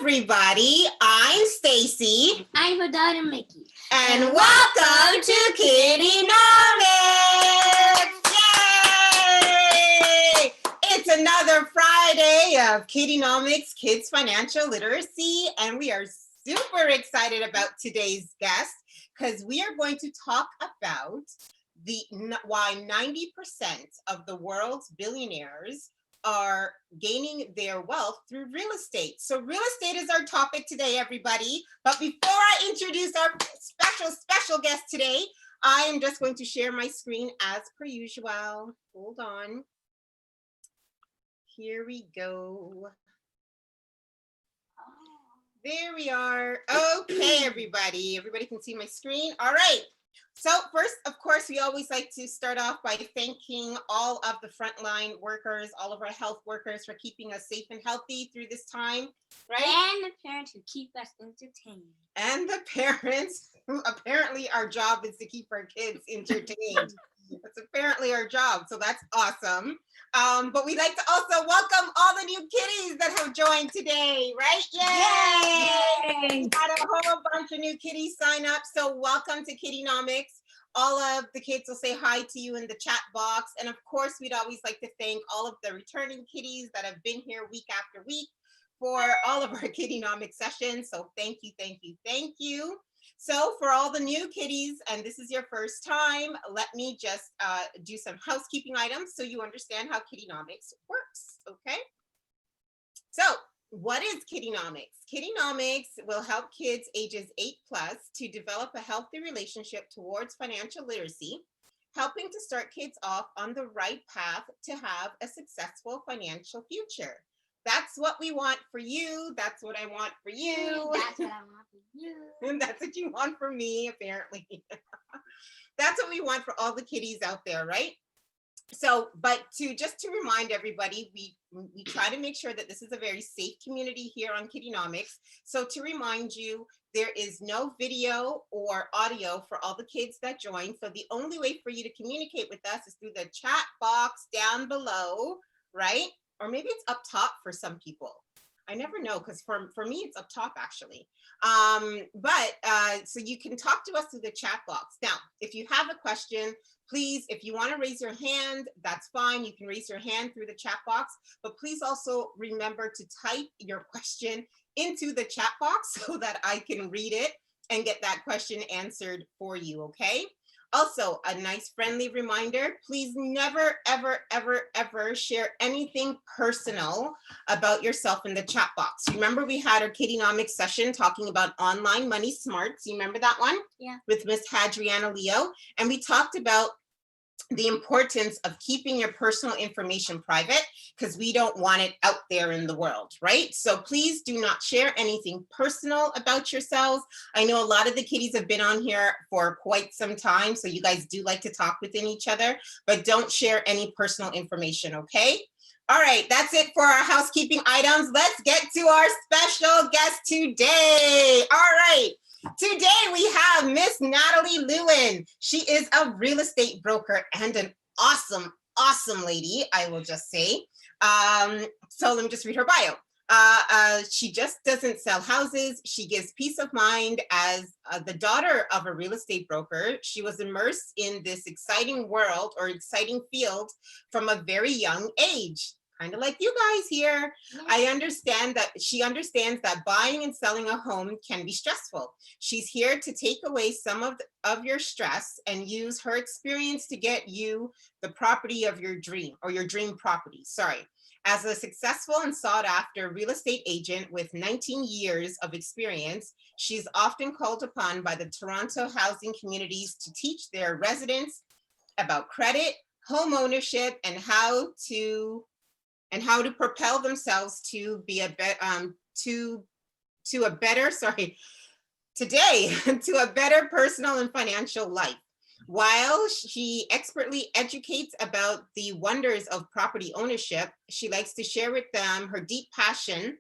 everybody. I'm Stacy. I'm her daughter Mickey. And welcome to KiddieNomics! Yay! It's another Friday of KiddieNomics Kids Financial Literacy, and we are super excited about today's guest because we are going to talk about why 90% of the world's billionaires are gaining their wealth through real estate. So real estate is our topic today, everybody. But before I introduce our special guest today, I am just going to share my screen as per usual. Hold on. Here we go. There we are. Okay, everybody. Everybody can see my screen. All right. So first, of course, we always like to start off by thanking all of the frontline workers, all of our health workers for keeping us safe and healthy through this time, right? And the parents who keep us entertained. And the parents who apparently our job is to keep our kids entertained. That's apparently our job, so that's awesome. But we'd like to also welcome all the new kitties that have joined today, right? Yay! Yay! We got a whole bunch of new kitties sign up, so welcome to KiddieNomics. All of the kids will say hi to you in the chat box. And of course, we'd always like to thank all of the returning kitties that have been here week after week for all of our KiddieNomics sessions. So thank you, thank you, thank you. So for all the new kitties, and this is your first time, let me just do some housekeeping items so you understand how KiddieNomics works, okay? So what is KiddieNomics? KiddieNomics will help kids ages 8+ to develop a healthy relationship towards financial literacy, helping to start kids off on the right path to have a successful financial future. That's what we want for you. That's what I want for you. That's what I want for you. And that's what you want for me, apparently. That's what we want for all the kiddies out there, right? So, but just to remind everybody, we try to make sure that this is a very safe community here on KiddieNomics. So to remind you, there is no video or audio for all the kids that join. So the only way for you to communicate with us is through the chat box down below, right? Or maybe it's up top for some people. I never know, because for me, it's up top actually. So you can talk to us through the chat box. Now, if you have a question, please, if you want to raise your hand, that's fine. You can raise your hand through the chat box, but please also remember to type your question into the chat box so that I can read it and get that question answered for you, okay? Also, a nice friendly reminder, please never, ever, ever, ever share anything personal about yourself in the chat box. Remember we had our KiddieNomics session talking about online money smarts. You remember that one? Yeah. With Miss Hadriana Leo. And we talked about the importance of keeping your personal information private because we don't want it out there in the world, right? So please do not share anything personal about yourselves. I know a lot of the kiddies have been on here for quite some time, so you guys do like to talk within each other, but don't share any personal information, okay? All right, that's it for our housekeeping items. Let's get to our special guest today. All right. Today we have Miss Natalie Lewin. She is a real estate broker and an awesome, awesome lady, I will just say. So let me just read her bio. She just doesn't sell houses. She gives peace of mind as the daughter of a real estate broker. She was immersed in this exciting world or exciting field from a very young age. Kind of like you guys here. I understand that she understands that buying and selling a home can be stressful. She's here to take away some of your stress and use her experience to get you the property of your dream, or your dream property, sorry. As a successful and sought after real estate agent with 19 years of experience, she's often called upon by the Toronto housing communities to teach their residents about credit, home ownership, and how to propel themselves to be a better personal and financial life. While she expertly educates about the wonders of property ownership, she likes to share with them her deep passion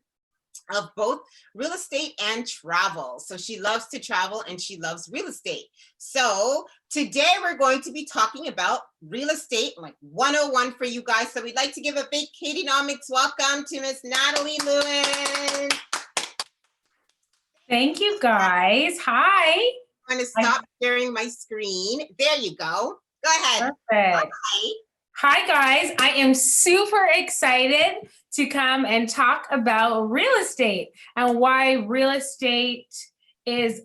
of both real estate and travel. So she loves to travel and she loves real estate. So today we're going to be talking about real estate, like 101 for you guys. So we'd like to give a big KiddieNomics welcome to Miss Natalie Lewin. Thank you, guys. Hi. I'm going to stop sharing my screen. There you go. Go ahead. Perfect. Hi. Hi, guys. I am super excited to come and talk about real estate and why real estate is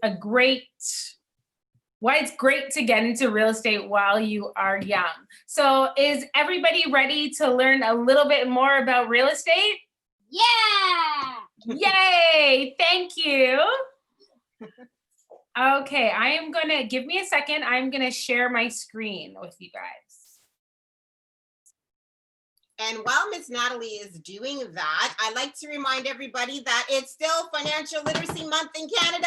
why it's great to get into real estate while you are young. So is everybody ready to learn a little bit more about real estate? Yeah. Yay, thank you. Okay, give me a second. I'm gonna share my screen with you guys. And while Miss Natalie is doing that, I'd like to remind everybody that it's still Financial Literacy Month in Canada.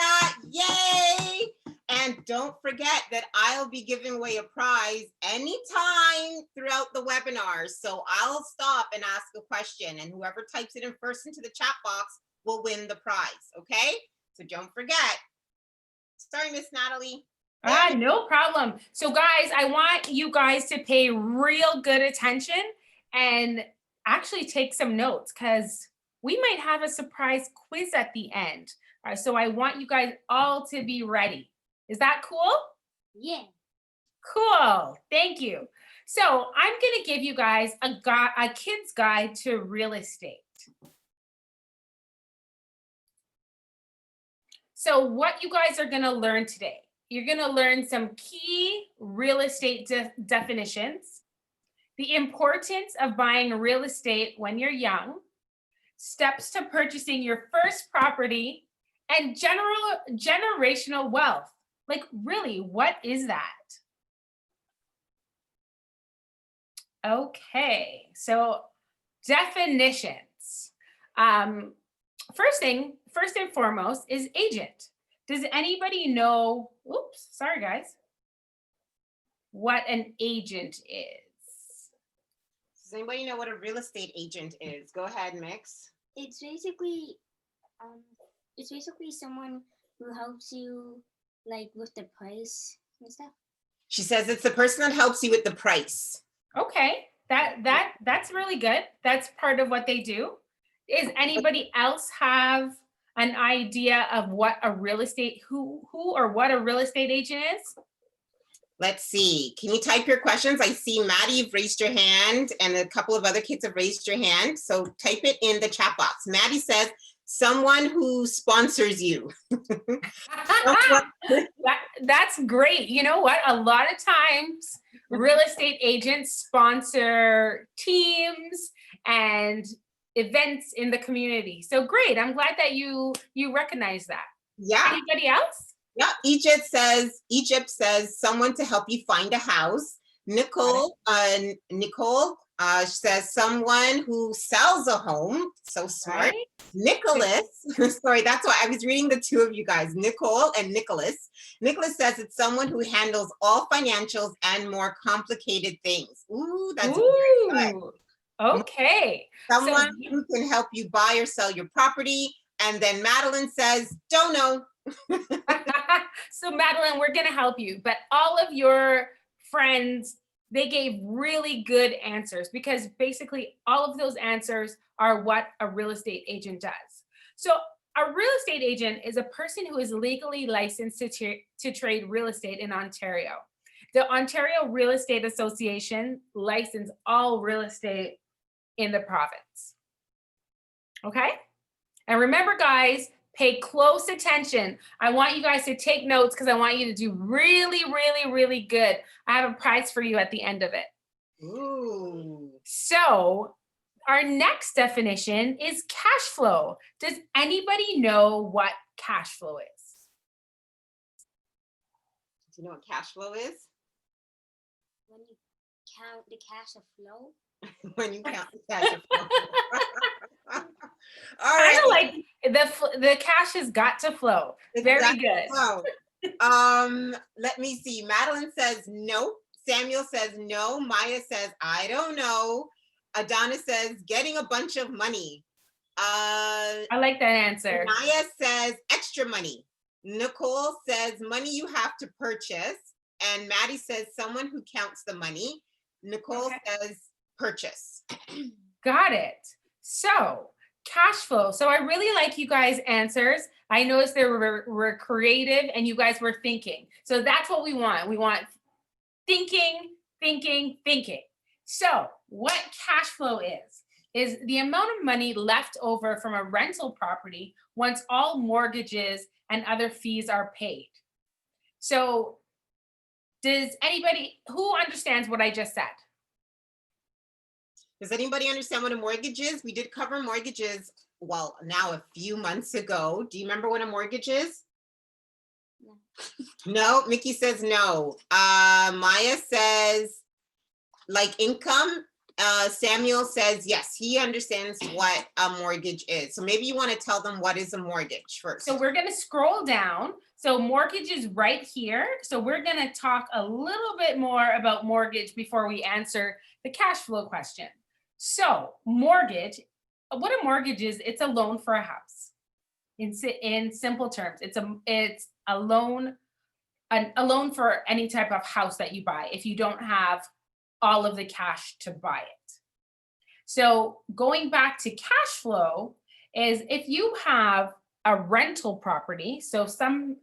Yay! And don't forget that I'll be giving away a prize anytime throughout the webinar. So I'll stop and ask a question, and whoever types it in first into the chat box will win the prize, okay? So don't forget. Sorry, Miss Natalie. No problem. So guys, I want you guys to pay real good attention and actually take some notes because we might have a surprise quiz at the end. So I want you guys all to be ready. Is that cool? Yeah. Cool. Thank you. So I'm going to give you guys a kid's guide to real estate. So what you guys are going to learn today, you're going to learn some key real estate definitions, the importance of buying real estate when you're young, steps to purchasing your first property, and generational wealth. Like, really, what is that? Okay, so definitions. First and foremost is agent. Does anybody know, oops, sorry guys, what an agent is? Does anybody know what a real estate agent is? Go ahead, Mix. It's basically someone who helps you like with the price and stuff. She says it's the person that helps you with the price. Okay, that's really good. That's part of what they do. Does anybody else have an idea of what a real estate, who or what a real estate agent is? Let's see. Can you type your questions? I see Maddie, you've raised your hand, and a couple of other kids have raised your hand. So type it in the chat box. Maddie says, someone who sponsors you. That's great. You know what? A lot of times real estate agents sponsor teams and events in the community. So great. I'm glad that you recognize that. Yeah. Anybody else? Yeah. Egypt says someone to help you find a house. Nicole says someone who sells a home. So smart. Right. Nicholas, sorry, that's why I was reading the two of you guys, Nicole and Nicholas. Nicholas says it's someone who handles all financials and more complicated things. Ooh, that's very good. Okay. Someone who can help you buy or sell your property. And then Madeline says, don't know. So Madeline, we're going to help you, but all of your friends, they gave really good answers because basically all of those answers are what a real estate agent does. So a real estate agent is a person who is legally licensed to trade real estate in Ontario. The Ontario Real Estate Association licenses all real estate in the province. Okay? And remember, guys, pay close attention. I want you guys to take notes because I want you to do really, really, really good. I have a prize for you at the end of it. Ooh. So our next definition is cash flow. Does anybody know what cash flow is? Do you know what cash flow is? When you count the cash flow. When you count the cash flow. All right. Kind of like the cash has got to flow. Very good. Flow. Let me see. Madeline says no. Samuel says no. Maya says I don't know. Adonis says getting a bunch of money. I like that answer. Maya says extra money. Nicole says money you have to purchase. And Maddie says someone who counts the money. Nicole says purchase. Got it. So cash flow. So I really like you guys' answers. I noticed they were creative and you guys were thinking. So that's what we want. We want thinking, thinking, thinking. So what cash flow is the amount of money left over from a rental property once all mortgages and other fees are paid. So does anybody who understands what I just said? Does anybody understand what a mortgage is? We did cover mortgages, well, now a few months ago. Do you remember what a mortgage is? No. No, Mickey says no. Maya says like income. Samuel says yes, he understands what a mortgage is. So maybe you want to tell them what is a mortgage first. So we're going to scroll down. So mortgage is right here. So we're going to talk a little bit more about mortgage before we answer the cash flow question. So mortgage, what a mortgage is, it's a loan for a house. In simple terms, it's a loan for any type of house that you buy if you don't have all of the cash to buy it. So going back to cash flow is if you have a rental property, so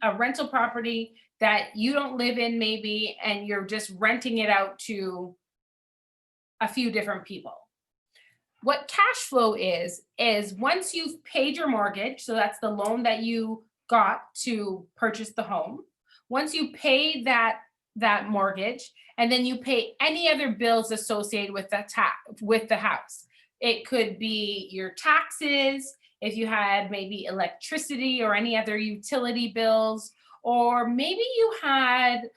a rental property that you don't live in maybe, and you're just renting it out to a few different people. What cash flow is once you've paid your mortgage, so that's the loan that you got to purchase the home. Once you pay that mortgage, and then you pay any other bills associated with the house. It could be your taxes, if you had maybe electricity or any other utility bills, or maybe you had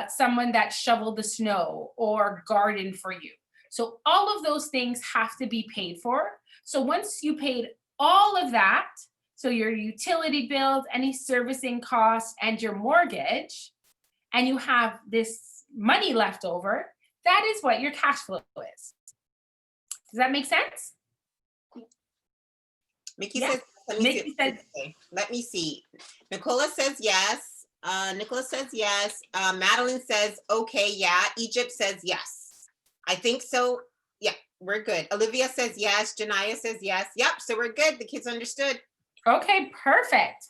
someone that shoveled the snow or gardened for you. So all of those things have to be paid for. So once you paid all of that, so your utility bills, any servicing costs, and your mortgage, and you have this money left over, that is what your cash flow is. Does that make sense? Mickey Yeah. says, let me see. Nicola says yes. Nicholas says yes. Madeline says, okay, yeah. Egypt says yes. I think so. Yeah, we're good. Olivia says yes. Janaya says yes. Yep, so we're good. The kids understood. Okay, perfect.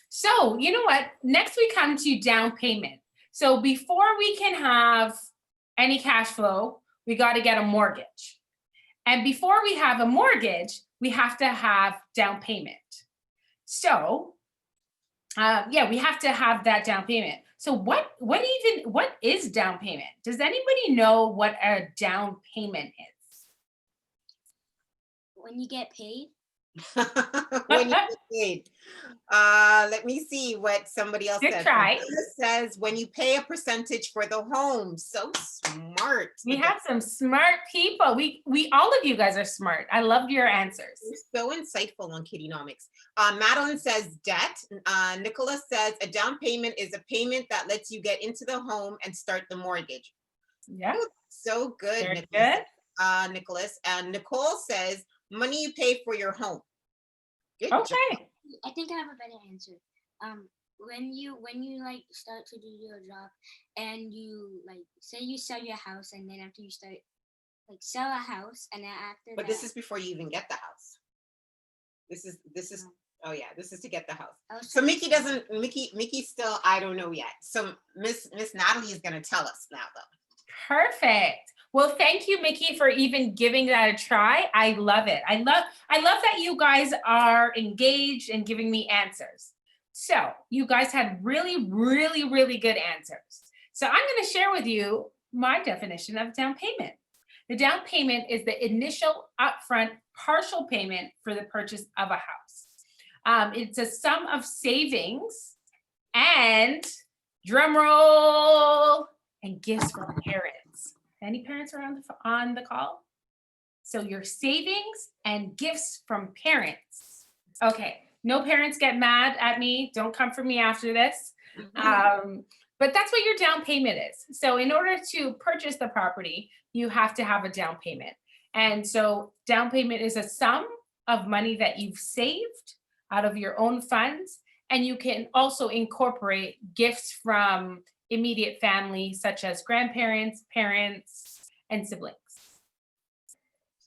So you know what? Next we come to down payment. So before we can have any cash flow, we got to get a mortgage. And before we have a mortgage, we have to have down payment. So we have to have that down payment. So what is down payment? Does anybody know what a down payment is? When you get paid. When you get paid. Let me see what somebody else Good says. try. Says when you pay a percentage for the home. So smart. We have some smart people. We all of you guys are smart. I love your answers. You're so insightful on KiddieNomics. Madeline says debt. Nicholas says a down payment is a payment that lets you get into the home and start the mortgage. Yeah. Ooh, so good, Very Nicholas. good. Nicholas. And Nicole says money you pay for your home. Good Okay. job. I think I have a better answer. When you like start to do your job and you like say you sell your house, and then after you start like sell a house, and then after But that, this is before you even get the house. This is oh yeah, this is to get the house. was So trying to Mickey still, I don't know yet. So Miss Natalie is gonna tell us now though. Perfect. Well, thank you, Mickey, for even giving that a try. I love it. I love that you guys are engaged and giving me answers. So you guys had really, really, really good answers. So I'm going to share with you my definition of down payment. The down payment is the initial upfront partial payment for the purchase of a house. It's a sum of savings and, drum roll, and gifts from parents. Any parents are on the call? So your savings and gifts from parents. Okay, no parents get mad at me. Don't come for me after this. But that's what your down payment is. So in order to purchase the property, you have to have a down payment. And so down payment is a sum of money that you've saved out of your own funds. And you can also incorporate gifts from immediate family, such as grandparents, parents, and siblings.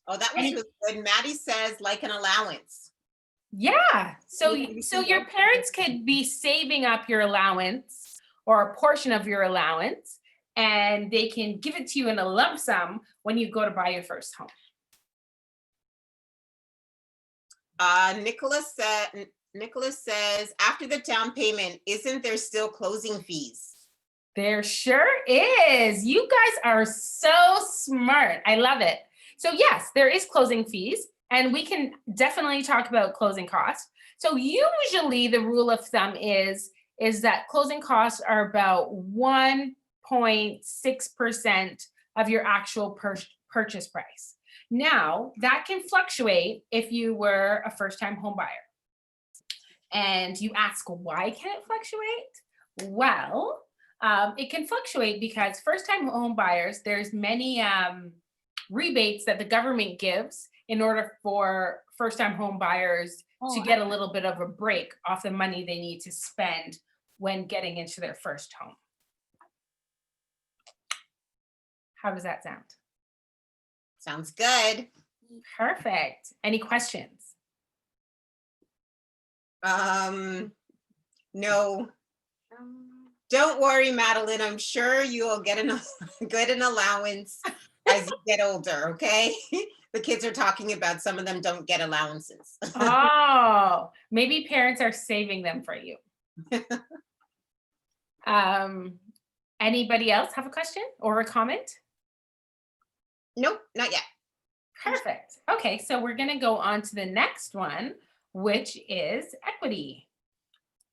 Oh, that was And- really good. Maddie says like an allowance. Yeah. So Yeah, so your parents could be saving up your allowance or a portion of your allowance, and they can give it to you in a lump sum when you go to buy your first home. Nicholas says, after the down payment, isn't there still closing fees? There sure is. You guys are so smart. I love it. So yes, there is closing fees, and we can definitely talk about closing costs. So usually the rule of thumb is that closing costs are about 1.6% of your actual purchase price. Now, that can fluctuate if you were a first-time home buyer. And you ask, why can it fluctuate? Well, it can fluctuate because first-time home buyers, there's many rebates that the government gives in order for first-time home buyers to get a little bit of a break off the money they need to spend when getting into their first home. How does that sound? Sounds good. Perfect. Any questions? No. Don't worry, Madeline. I'm sure you'll get an allowance as you get older, okay? The kids are talking about some of them don't get allowances. Oh, maybe parents are saving them for you. Anybody else have a question or a comment? Nope, not yet. Perfect. Okay, so we're going to go on to the next one, which is equity.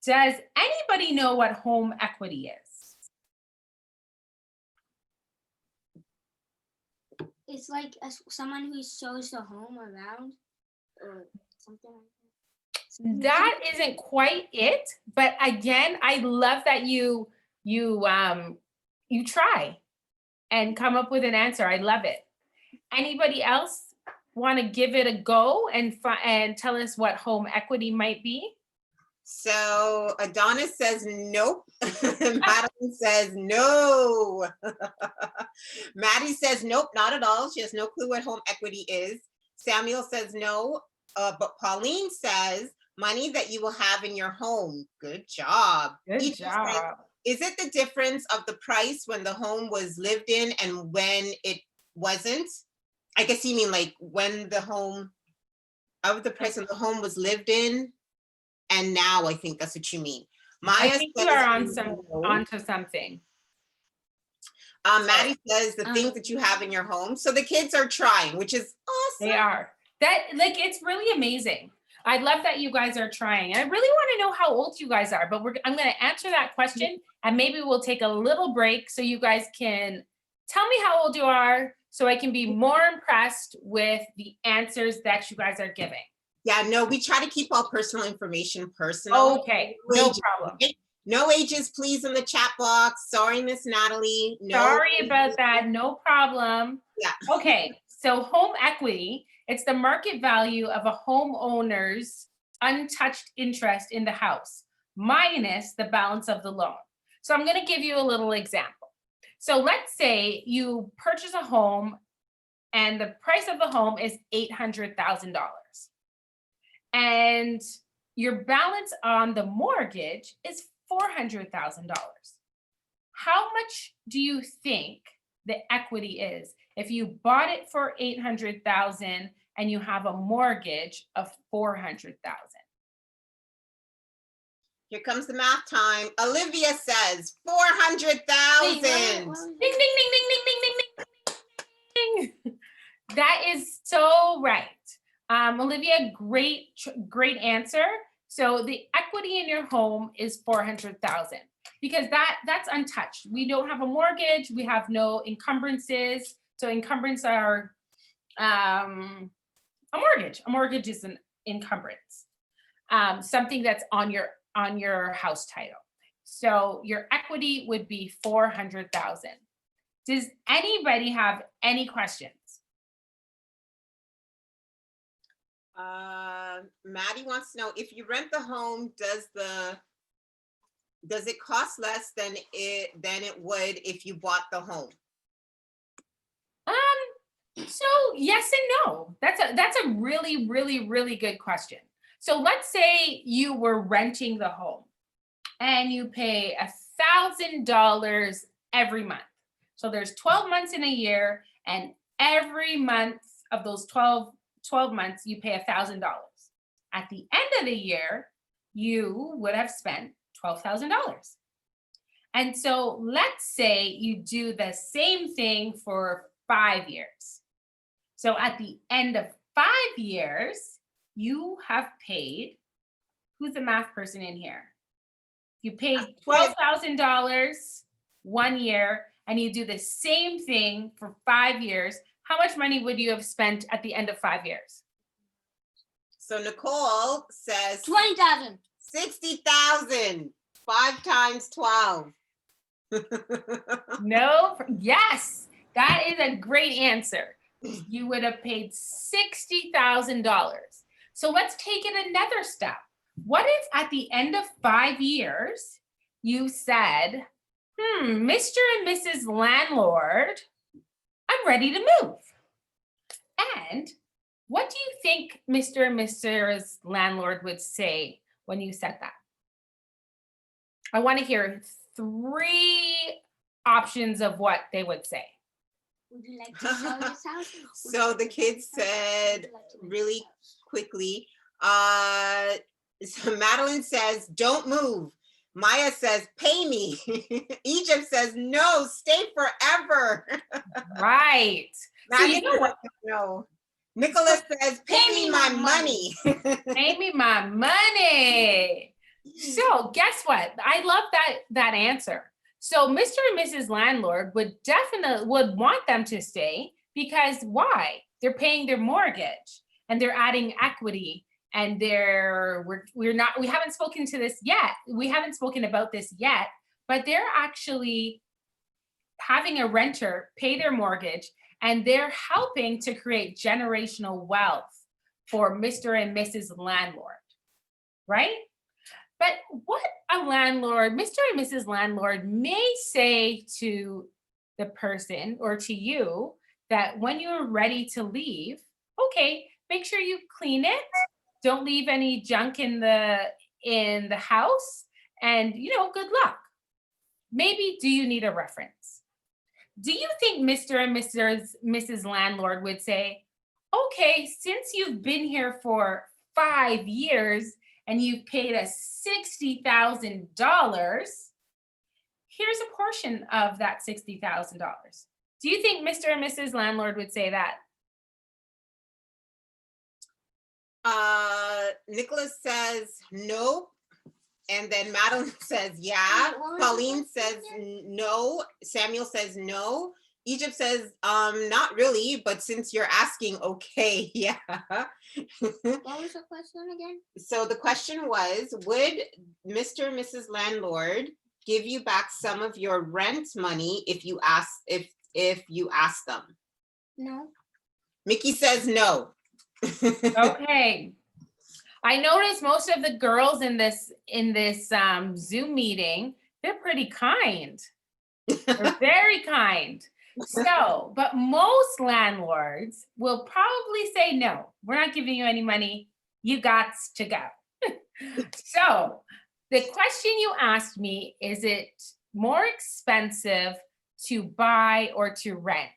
Does anybody know what home equity is? It's like someone who shows the home around or something like that. That isn't quite it, but again, I love that you try and come up with an answer. I love it. Anybody else want to give it a go and tell us what home equity might be? So Adonis says nope. Madeline says no. Maddie says nope, not at all. She has no clue what home equity is. Samuel says no, but Pauline says money that you will have in your home. Good job. Good Ethan job. says, is it the difference of the price when the home was lived in and when it wasn't? I guess you mean like when the home, of the price of the home was lived in, and now I think that's what you mean. Maya I think you says are on no. onto something. Maddie says the things that you have in your home. So the kids are trying, which is awesome. They are. That, like, it's really amazing. I love that you guys are trying. I really want to know how old you guys are, but I'm going to answer that question, and maybe we'll take a little break so you guys can tell me how old you are so I can be more impressed with the answers that you guys are giving. Yeah, no, we try to keep all personal information personal. Okay, no problem. No ages, please, in the chat box. Sorry, Miss Natalie. No Sorry about that. No problem. Yeah. Okay, so home equity, it's the market value of a homeowner's untouched interest in the house minus the balance of the loan. So I'm going to give you a little example. So let's say you purchase a home and the price of the home is $800,000. And your balance on the mortgage is $400,000. How much do you think the equity is if you bought it for $800,000 and you have a mortgage of $400,000? Here comes the math time. Olivia says 400,000. Ding, ding, ding, ding, ding, ding, ding, ding, ding. That is so right. Olivia, great answer. So the equity in your home is $400,000 because that's untouched. We don't have a mortgage. We have no encumbrances. So encumbrances are a mortgage. A mortgage is an encumbrance, something that's on your house title. So your equity would be $400,000. Does anybody have any questions? Maddie wants to know, if you rent the home, does it cost less than it would if you bought the home? So yes and no. That's a really, really, really good question. So let's say you were renting the home and you pay $1,000 every month. So there's 12 months in a year, and every month of those 12 months, you pay $1,000. At the end of the year, you would have spent $12,000. And so let's say you do the same thing for 5 years. So at the end of 5 years, you have paid, who's the math person in here? You paid $12,000 1 year, and you do the same thing for 5 years. How much money would you have spent at the end of 5 years? So Nicole says 20,000. 60,000. 5 times 12. No, yes, that is a great answer. You would have paid $60,000. So let's take it another step. What if at the end of 5 years, you said, Mr. and Mrs. Landlord, I'm ready to move. And what do you think Mr. and Mrs. Landlord would say when you said that? I want to hear 3 options of what they would say. Would you like to sell this house? So the kids said really quickly, so Madeline says, don't move. Maya says, pay me. Egypt says, no, stay forever. Right. So you know what? No. Nicholas says, pay me my money. Pay me my money. So guess what? I love that answer. So Mr. and Mrs. Landlord would want them to stay, because why? They're paying their mortgage and they're adding equity, and we haven't spoken to this yet. We haven't spoken about this yet, but they're actually having a renter pay their mortgage, and they're helping to create generational wealth for Mr. and Mrs. Landlord, right? But what a landlord, Mr. and Mrs. Landlord, may say to the person or to you that when you're ready to leave, okay, make sure you clean it. Don't leave any junk in the house, and good luck. Maybe do you need a reference? Do you think Mr. and Mrs. Landlord would say, okay, since you've been here for 5 years and you've paid us $60,000, here's a portion of that $60,000. Do you think Mr. and Mrs. Landlord would say that? Nicholas says nope, and then Madeline says yeah. Pauline says no. Samuel says no. Egypt says not really, but since you're asking, okay, yeah. What was the question again? So the question was, would Mr. and Mrs. Landlord give you back some of your rent money if you ask them? No. Mickey says no. Okay. I noticed most of the girls in this Zoom meeting, they're pretty kind. They're very kind. So, but most landlords will probably say, no, we're not giving you any money. You got to go. So the question you asked me, is it more expensive to buy or to rent?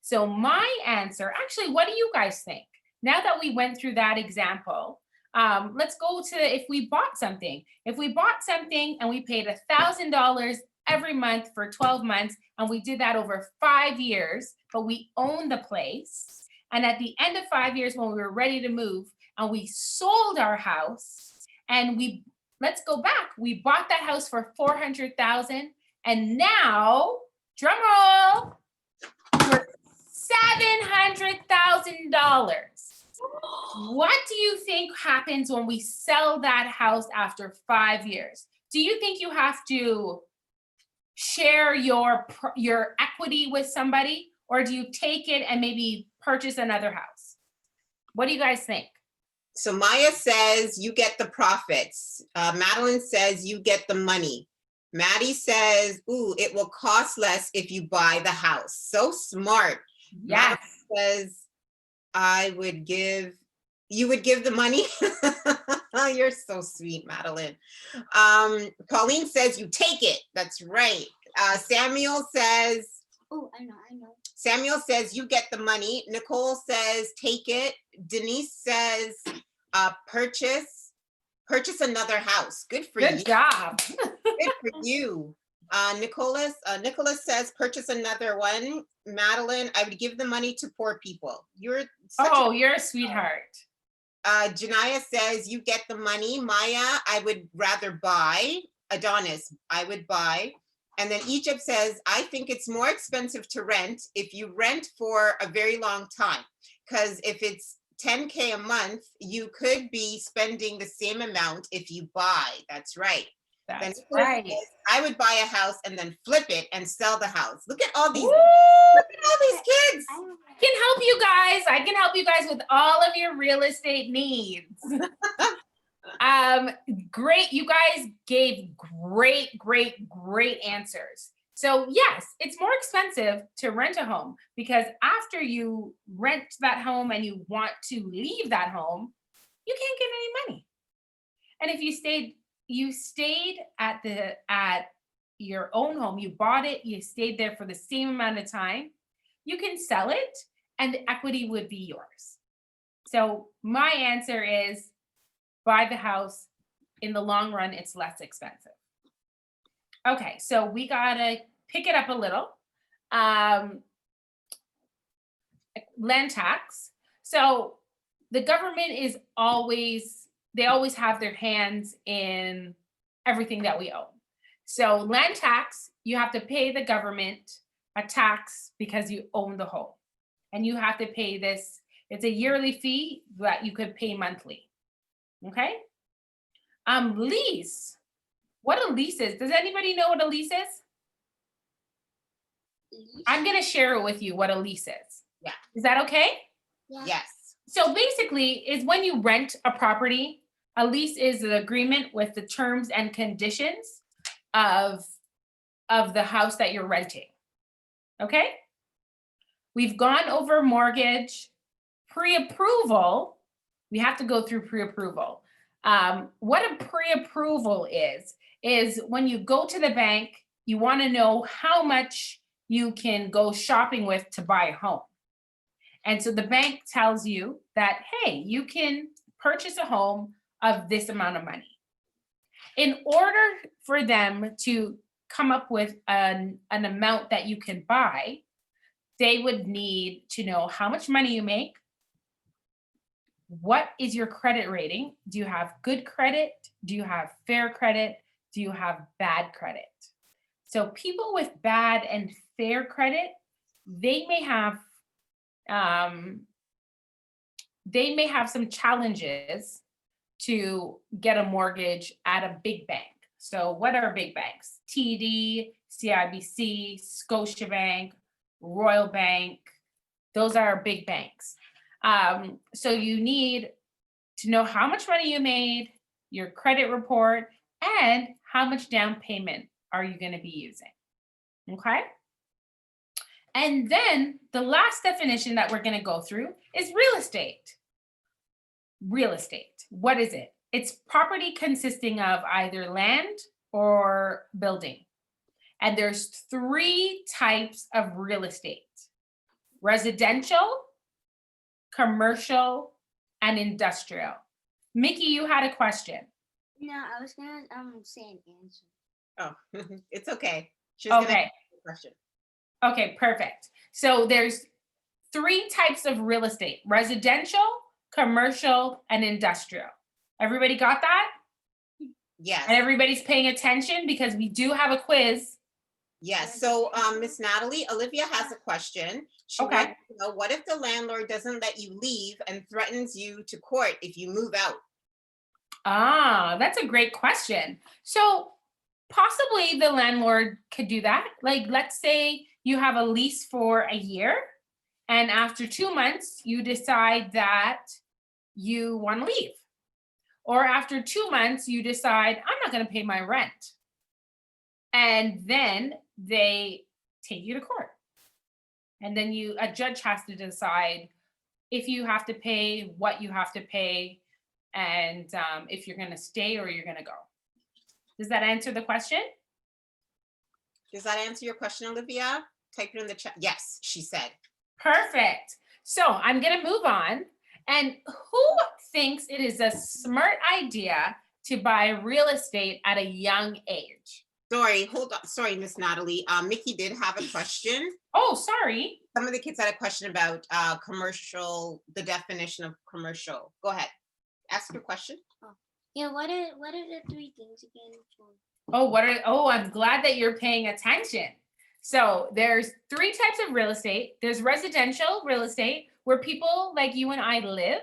So my answer, actually, what do you guys think? Now that we went through that example, let's go to if we bought something. If we bought something and we paid $1,000 every month for 12 months, and we did that over 5 years, but we owned the place. And at the end of 5 years, when we were ready to move and we sold our house, and let's go back, we bought that house for $400,000, and now, drum roll, for $700,000. What do you think happens when we sell that house after 5 years? Do you think you have to share your equity with somebody, or do you take it and maybe purchase another house? What do you guys think? So Maya says you get the profits. Madeline says you get the money. Maddie says, ooh, it will cost less if you buy the house. So smart. Yes. Says, you would give the money. You're so sweet, Madeline. Pauline says you take it. That's right. Samuel says, Oh, I know. Samuel says you get the money. Nicole says take it. Denise says purchase another house. Good for you. Good job. Good for you. Nicholas says purchase another one. Madeline, I would give the money to poor people. You're You're a sweetheart. Janaya says you get the money. Maya, I would rather buy. Adonis, I would buy. And then Egypt says, I think it's more expensive to rent if you rent for a very long time. Because if it's 10K a month, you could be spending the same amount if you buy. That's right. That's right. Says, I would buy a house and then flip it and sell the house. Look at all these, Woo! look at all these kids. I can help you guys. I can help you guys with all of your real estate needs. Great. You guys gave great answers. So yes, it's more expensive to rent a home because after you rent that home and you want to leave that home, you can't get any money. And if you stayed at your own home, you bought it, you stayed there for the same amount of time, you can sell it and the equity would be yours. So my answer is buy the house. In the long run, it's less expensive. Okay, so we gotta pick it up a little. Land tax. So the government is they always have their hands in everything that we own. So land tax, you have to pay the government a tax because you own the home. And you have to pay this, it's a yearly fee that you could pay monthly. Okay? Lease. What a lease is. Does anybody know what a lease is? I'm gonna share it with you what a lease is. Yeah. Is that okay? Yeah. Yes. So basically, is when you rent a property, a lease is an agreement with the terms and conditions of the house that you're renting. Okay? We've gone over mortgage, pre-approval. We have to go through pre-approval. What a pre-approval is when you go to the bank, you want to know how much you can go shopping with to buy a home. And so the bank tells you that, hey, you can purchase a home of this amount of money. In order for them to come up with an amount that you can buy, they would need to know how much money you make. What is your credit rating? Do you have good credit? Do you have fair credit? Do you have bad credit? So people with bad and fair credit, they may have some challenges to get a mortgage at a big bank. So what are big banks? TD, CIBC, Scotiabank, Royal Bank. Those are big banks. So you need to know how much money you made, your credit report, and how much down payment are you going to be using. Okay? And then the last definition that we're going to go through is real estate. Real estate. What is it? It's property consisting of either land or building. And there's 3 types of real estate: residential, commercial, and industrial. Mickey, you had a question. No, I was gonna say an answer. Oh, it's okay. She's Okay. gonna ask a question. Okay, perfect. So there's 3 types of real estate: residential, commercial, and industrial. Everybody got that? Yes. And everybody's paying attention because we do have a quiz. Yes. So, Miss Natalie, Olivia has a question. She Okay. wants to know, what if the landlord doesn't let you leave and threatens you to court if you move out? Ah, that's a great question. So possibly the landlord could do that. Like, let's say you have a lease for a year, and after 2 months, you decide that you want to leave. Or after 2 months, you decide, I'm not going to pay my rent. And then they take you to court. And then a judge has to decide if you have to pay, what you have to pay, and if you're going to stay or you're going to go. Does that answer the question? Does that answer your question, Olivia? Type it in the chat. Yes, she said. Perfect. So I'm going to move on. And who thinks it is a smart idea to buy real estate at a young age? Sorry, hold on. Sorry, Miss Natalie. Mickey did have a question. Oh, sorry. Some of the kids had a question about commercial, the definition of commercial. Go ahead. Ask your question. Yeah, what are the three things again? I'm glad that you're paying attention. So there's three types of real estate. There's residential real estate where people like you and I live.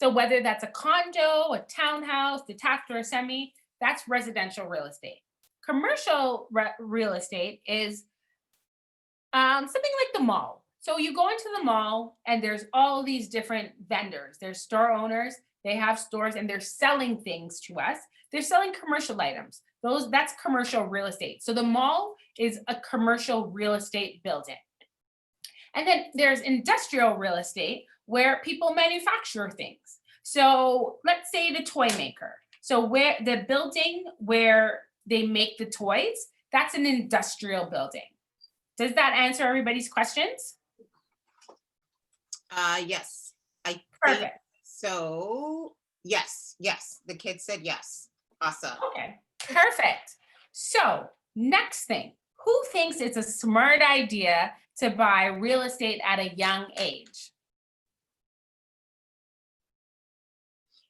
So whether that's a condo, a townhouse, detached or a semi, that's residential real estate. Commercial real estate is something like the mall. So you go into the mall and there's all these different vendors. There's store owners, they have stores and they're selling things to us. They're selling commercial items. That's commercial real estate. So the mall is a commercial real estate building. And then there's industrial real estate where people manufacture things. So let's say the toy maker. So where the building where they make the toys, that's an industrial building. Does that answer everybody's questions? Yes, I Perfect. think so. Yes, the kid said yes. Awesome. Okay, perfect. So next thing, who thinks it's a smart idea to buy real estate at a young age?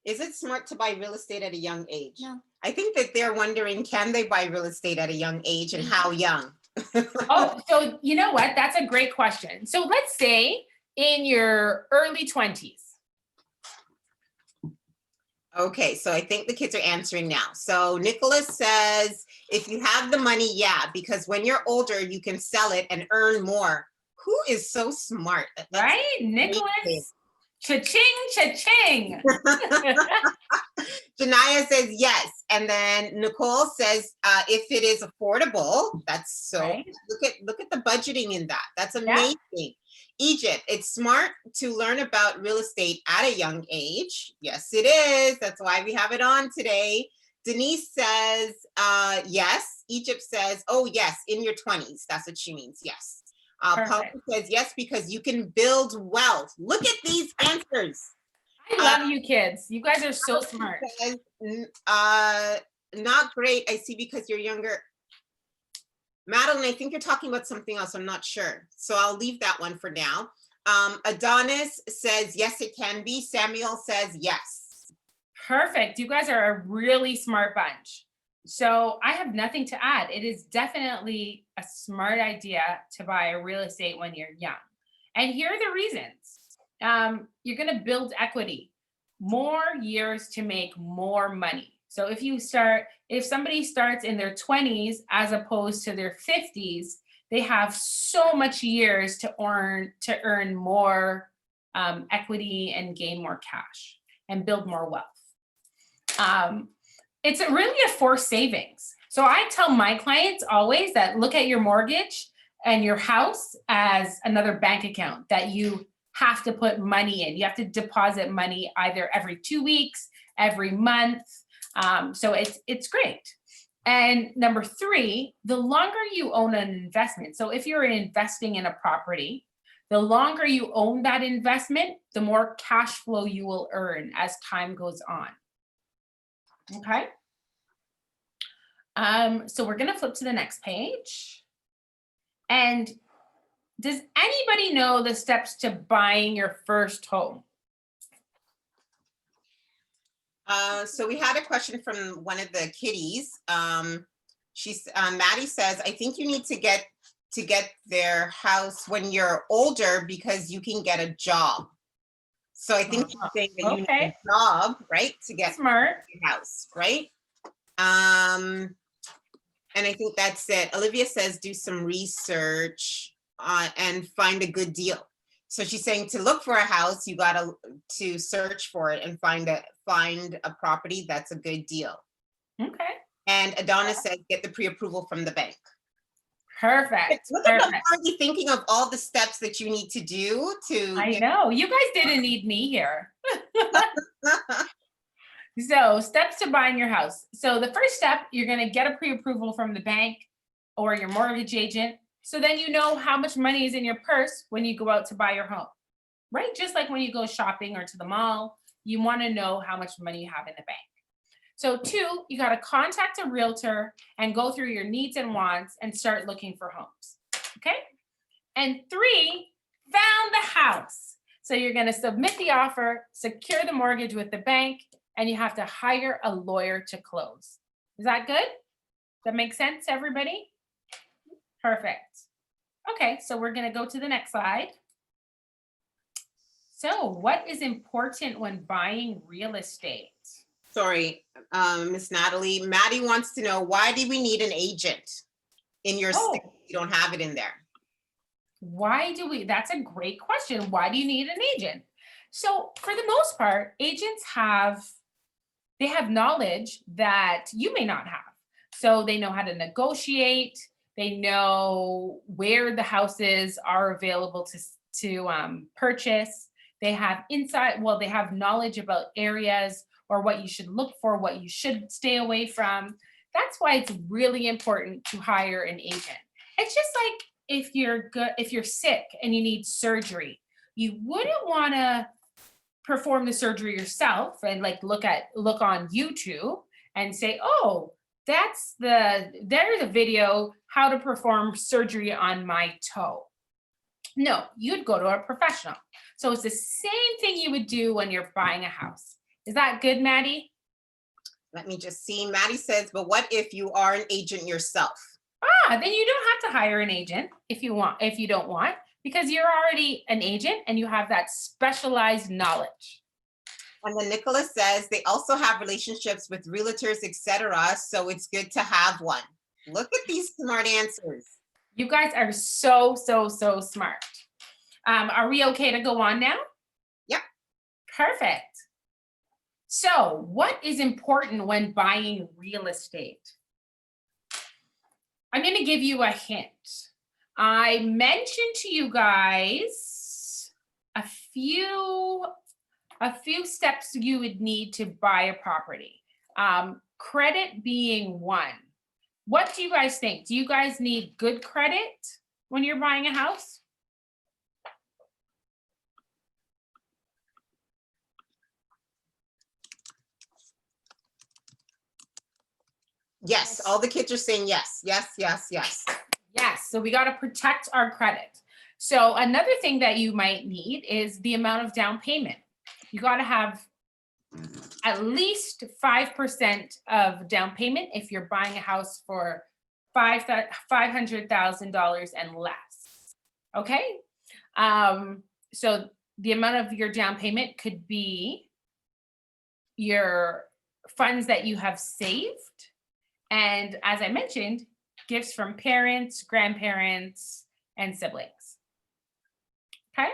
Is it smart to buy real estate at a young age? No. I think that they're wondering, can they buy real estate at a young age and how young? Oh, so you know what? That's a great question. So let's say in your early 20s. Okay, so I think the kids are answering now. So Nicholas says, if you have the money, yeah, because when you're older, you can sell it and earn more. Who is so smart? Right, Nicholas? Cha-ching, cha-ching. Janaya says yes. And then Nicole says, if it is affordable, that's so, right. Look at the budgeting in that. That's amazing. Yeah. Egypt, it's smart to learn about real estate at a young age. Yes, it is. That's why we have it on today. Denise says, yes. Egypt says, oh, yes, in your 20s. That's what she means. Yes. Paul says, yes, because you can build wealth. Look at these answers. I love you kids. You guys are so smart. Says, not great. I see because you're younger. Madeline, I think you're talking about something else. I'm not sure. So I'll leave that one for now. Adonis says, yes, it can be. Samuel says, yes. Perfect. You guys are a really smart bunch. So I have nothing to add. It is definitely a smart idea to buy a real estate when you're young. And here are the reasons. You're going to build equity, more years to make more money. So if somebody starts in their 20s as opposed to their 50s, they have so much years to earn more equity and gain more cash and build more wealth. It's really a forced savings. So I tell my clients always that look at your mortgage and your house as another bank account that you have to put money in. You have to deposit money either every 2 weeks, every month. So it's great. And number 3, the longer you own an investment. So if you're investing in a property, the longer you own that investment, the more cash flow you will earn as time goes on. Okay. So we're going to flip to the next page. And does anybody know the steps to buying your first home? So we had a question from one of the kiddies. Maddie says, I think you need to get their house when you're older because you can get a job. So I think she's saying that you need a job, right, to get smart your house, right? And I think that's it. Olivia says, do some research and find a good deal. So she's saying to look for a house, you got to search for it and find a property that's a good deal. Okay. And Adonis says, get the pre-approval from the bank. Perfect. Look at them Perfect. already thinking of all the steps that you need to do to I get. know. You guys didn't need me here. So steps to buying your house. So the first step, you're going to get a pre-approval from the bank or your mortgage agent. So then you know how much money is in your purse when you go out to buy your home, right? Just like when you go shopping or to the mall, you want to know how much money you have in the bank. So 2, you got to contact a realtor and go through your needs and wants and start looking for homes. Okay. And 3, found the house. So you're going to submit the offer, secure the mortgage with the bank, and you have to hire a lawyer to close. Is that good? That makes sense, everybody? Perfect. Okay, so we're going to go to the next slide. So what is important when buying real estate? Sorry, Miss Natalie. Maddie wants to know, why do we need an agent in your state? You don't have it in there. Why do we? That's a great question. Why do you need an agent? So for the most part, agents have knowledge that you may not have. So they know how to negotiate. They know where the houses are available to purchase. They have they have knowledge about areas or what you should look for, what you should stay away from. That's why it's really important to hire an agent. It's just like if you're sick and you need surgery, you wouldn't want to perform the surgery yourself and like look on YouTube and say, oh, there's a video how to perform surgery on my toe. No, you'd go to a professional. So it's the same thing you would do when you're buying a house. Is that good, Maddie? Let me just see. Maddie says, but what if you are an agent yourself? Then you don't have to hire an agent if you don't want, because you're already an agent and you have that specialized knowledge. And then Nicholas says they also have relationships with realtors, etc. So it's good to have one. Look at these smart answers. You guys are so smart. Are we okay to go on now? Yep. Perfect. So what is important when buying real estate? I'm going to give you a hint. I mentioned to you guys a few steps you would need to buy a property. Credit being one. What do you guys think? Do you guys need good credit when you're buying a house? Yes, all the kids are saying yes, yes, yes, yes. Yes, so we got to protect our credit. So another thing that you might need is the amount of down payment. You got to have at least 5% of down payment if you're buying a house for $500,000 and less. Okay, so the amount of your down payment could be your funds that you have saved. And as I mentioned, gifts from parents, grandparents, and siblings. Okay.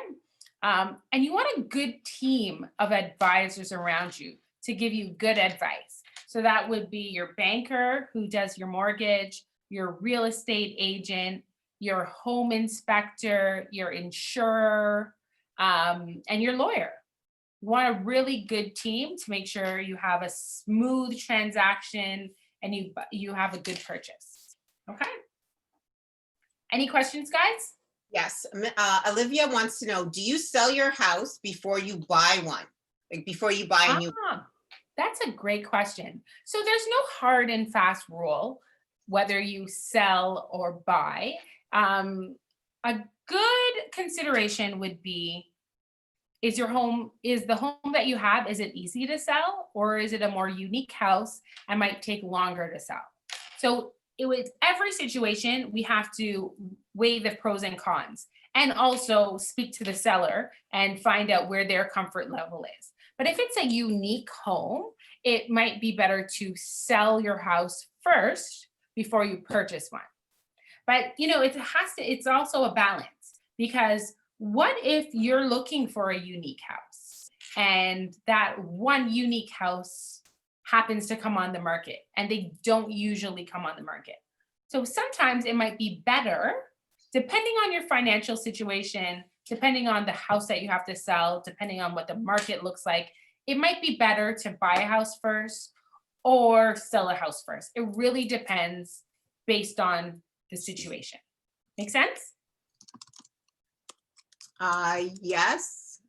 And you want a good team of advisors around you to give you good advice. So that would be your banker who does your mortgage, your real estate agent, your home inspector, your insurer, and your lawyer. You want a really good team to make sure you have a smooth transaction and you have a good purchase. Okay. Any questions, guys? Yes. Olivia wants to know, do you sell your house before you buy one? Like before you buy a new one? That's a great question. So there's no hard and fast rule whether you sell or buy. A good consideration would be, is the home that you have, is it easy to sell, or is it a more unique house and might take longer to sell? So with every situation, we have to weigh the pros and cons and also speak to the seller and find out where their comfort level is. But if it's a unique home, it might be better to sell your house first before you purchase one. But it's also a balance, because what if you're looking for a unique house and that one unique house happens to come on the market, and they don't usually come on the market? So sometimes it might be better, depending on your financial situation, depending on the house that you have to sell, depending on what the market looks like, it might be better to buy a house first or sell a house first. It really depends based on the situation. Make sense? Yes.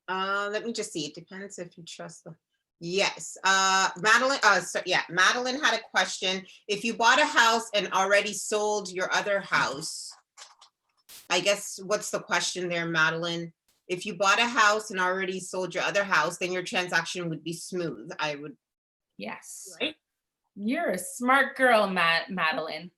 Let me just see. It depends if you trust the. Yes. Madeline. Madeline had a question. If you bought a house and already sold your other house, I guess what's the question there, Madeline? If you bought a house and already sold your other house, then your transaction would be smooth. I would. Yes. Right. You're a smart girl, Madeline.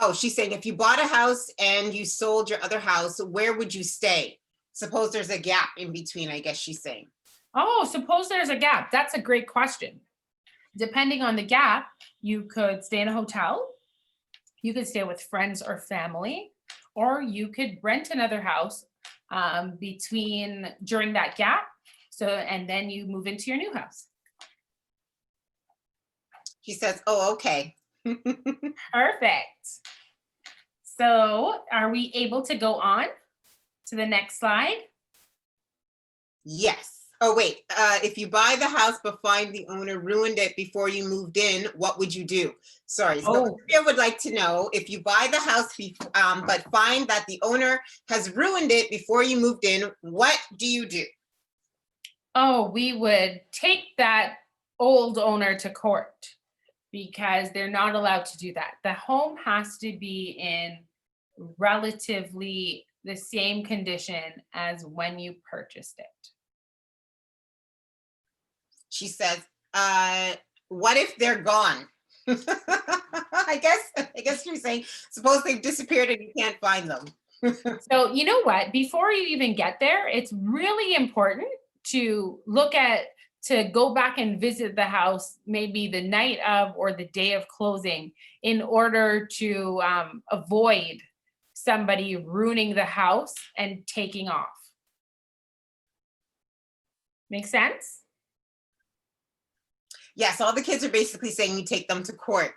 Oh, she's saying if you bought a house and you sold your other house, where would you stay? Suppose there's a gap in between, I guess she's saying. Oh, suppose there's a gap. That's a great question. Depending on the gap, you could stay in a hotel, you could stay with friends or family, or you could rent another house during that gap. So, and then you move into your new house. She says, oh, okay. Perfect. So are we able to go on to the next slide? Yes. Oh, wait. If you buy the house but find the owner ruined it before you moved in, what would you do? Sorry. So Olivia would like to know, if you buy the house but find that the owner has ruined it before you moved in, what do you do? Oh, we would take that old owner to court because they're not allowed to do that. The home has to be in relatively the same condition as when you purchased it. She says, what if they're gone? I guess she's saying, suppose they've disappeared and you can't find them. So you know what? Before you even get there, it's really important to go back and visit the house maybe the night of or the day of closing in order to avoid somebody ruining the house and taking off. Make sense? Yes, all the kids are basically saying you take them to court.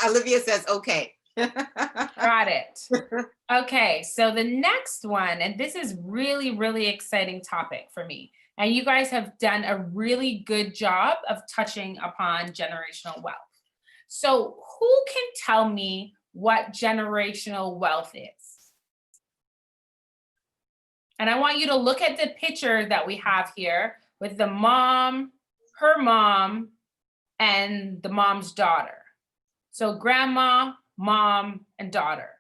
Olivia says, okay. Got it. Okay, so the next one, and this is really, really exciting topic for me. And you guys have done a really good job of touching upon generational wealth. So who can tell me what generational wealth is? And I want you to look at the picture that we have here with the mom, her mom, and the mom's daughter. So grandma, mom, and daughter.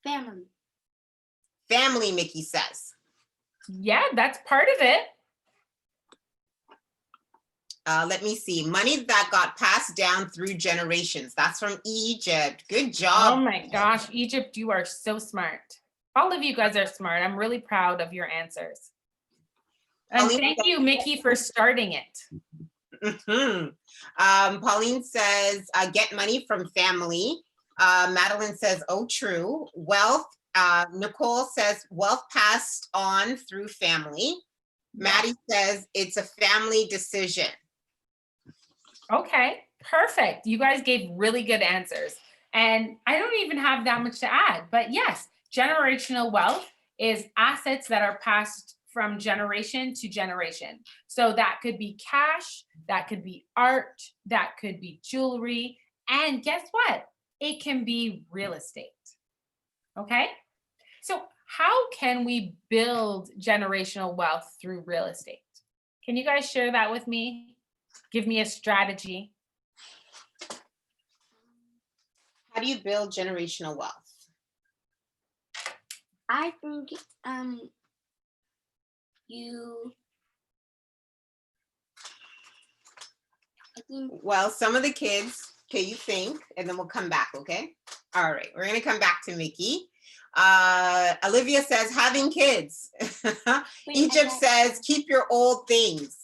Family. Family, Mickey says. Yeah, that's part of it. Let me see. Money that got passed down through generations. That's from Egypt. Good job. Oh my gosh, Egypt, you are so smart. All of you guys are smart. I'm really proud of your answers. And thank you, Mickey, for starting it. Pauline says, get money from family. Madeline says, oh, true. Wealth. Nicole says, wealth passed on through family. Maddie says, it's a family decision. Okay, perfect. You guys gave really good answers. And I don't even have that much to add. But yes, generational wealth is assets that are passed from generation to generation. So that could be cash, that could be art, that could be jewelry. And guess what? It can be real estate. Okay? So how can we build generational wealth through real estate? Can you guys share that with me? Give me a strategy. How do you build generational wealth? I think Well, some of the kids, okay, you think, and then we'll come back, okay? All right, we're gonna come back to Mickey. Olivia says, having kids. Egypt says, keep your old things.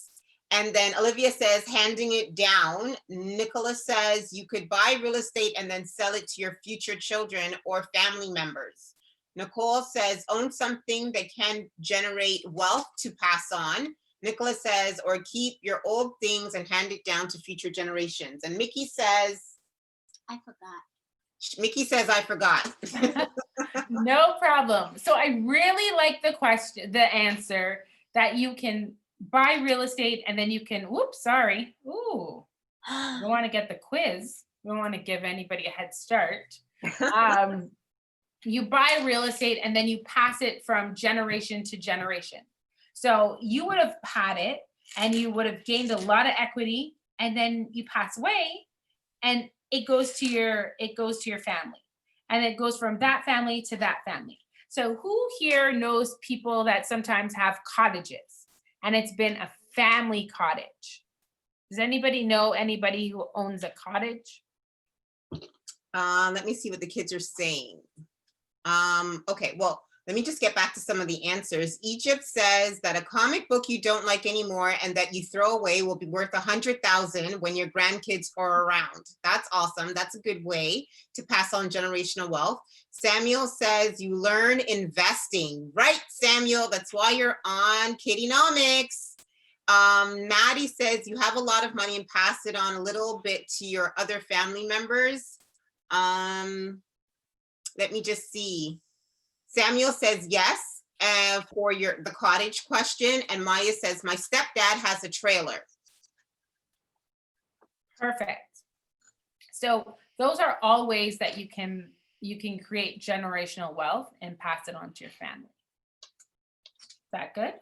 And then Olivia says, handing it down. Nicholas says, you could buy real estate and then sell it to your future children or family members. Nicole says, own something that can generate wealth to pass on. Nicholas says, or keep your old things and hand it down to future generations. And Mickey says, I forgot. I forgot. No problem. So I really like the answer that you can buy real estate and then you can, whoops, sorry. Ooh, we want to get the quiz. We don't want to give anybody a head start. You buy real estate and then you pass it from generation to generation. So you would have had it and you would have gained a lot of equity, and then you pass away and it goes to your family, and it goes from that family to that family. So who here knows people that sometimes have cottages and it's been a family cottage? Does anybody know anybody who owns a cottage? Let me see what the kids are saying. Okay, well, let me just get back to some of the answers. Egypt says that a comic book you don't like anymore and that you throw away will be worth 100,000 when your grandkids are around. That's awesome. That's a good way to pass on generational wealth. Samuel says you learn investing. Right, Samuel, that's why you're on KiddieNomics. Maddie says you have a lot of money and pass it on a little bit to your other family members. Let me just see. Samuel says yes for the cottage question, and Maya says my stepdad has a trailer. Perfect. So those are all ways that you can create generational wealth and pass it on to your family. Is that good?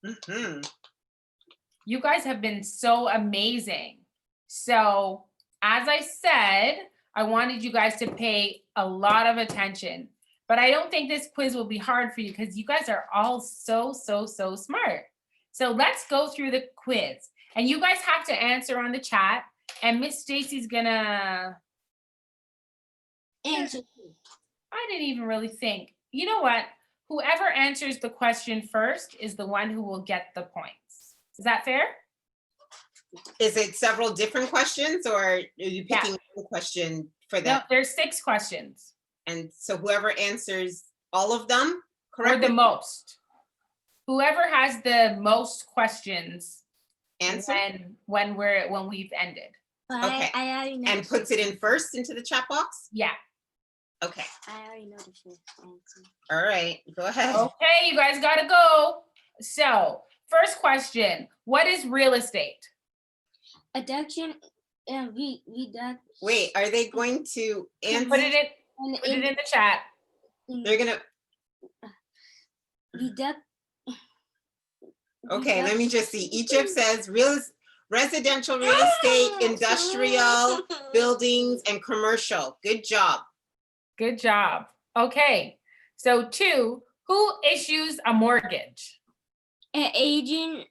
Mm-hmm. You guys have been so amazing. So as I said, I wanted you guys to pay a lot of attention, but I don't think this quiz will be hard for you because you guys are all so smart. So let's go through the quiz, and you guys have to answer on the chat, and Miss Stacy's gonna Answer. I didn't even really think. You know what? Whoever answers the question first is the one who will get the points. Is that fair? Is it several different questions, or are you picking one question for No, that? there's 6 questions. And so whoever answers all of them Or correctly? the most. Whoever has the most questions Answer? when we've ended. Okay. I already know. And puts it in first into the chat box? Yeah. Okay. I already know the first answer. All right. Go ahead. Okay, you guys gotta go. So, first question, what is real estate? Adduction and Wait, are they going to answer? Put it in the chat. They're gonna, Deduct. okay, let me just see. Egypt says residential real estate, industrial, buildings, and commercial. Good job. Good job. Okay. So 2, who issues a mortgage? An agent,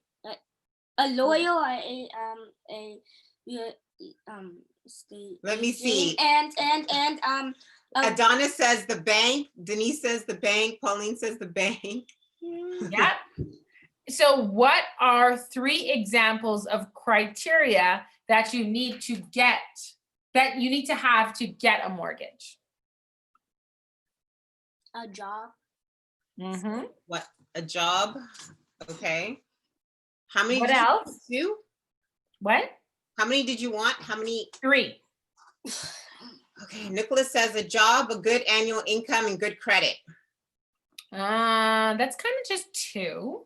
a lawyer, or state. Let me see. And Adonis says the bank. Denise says the bank. Pauline says the bank. Yeah. So what are 3 examples of criteria that you need to have to get a mortgage? a job. Mm-hmm. What? A job? Okay. How many? What did you else? want? 2? What? How many did you want? How many? 3. Okay. Nicholas says a job, a good annual income, and good credit. That's kind of just 2.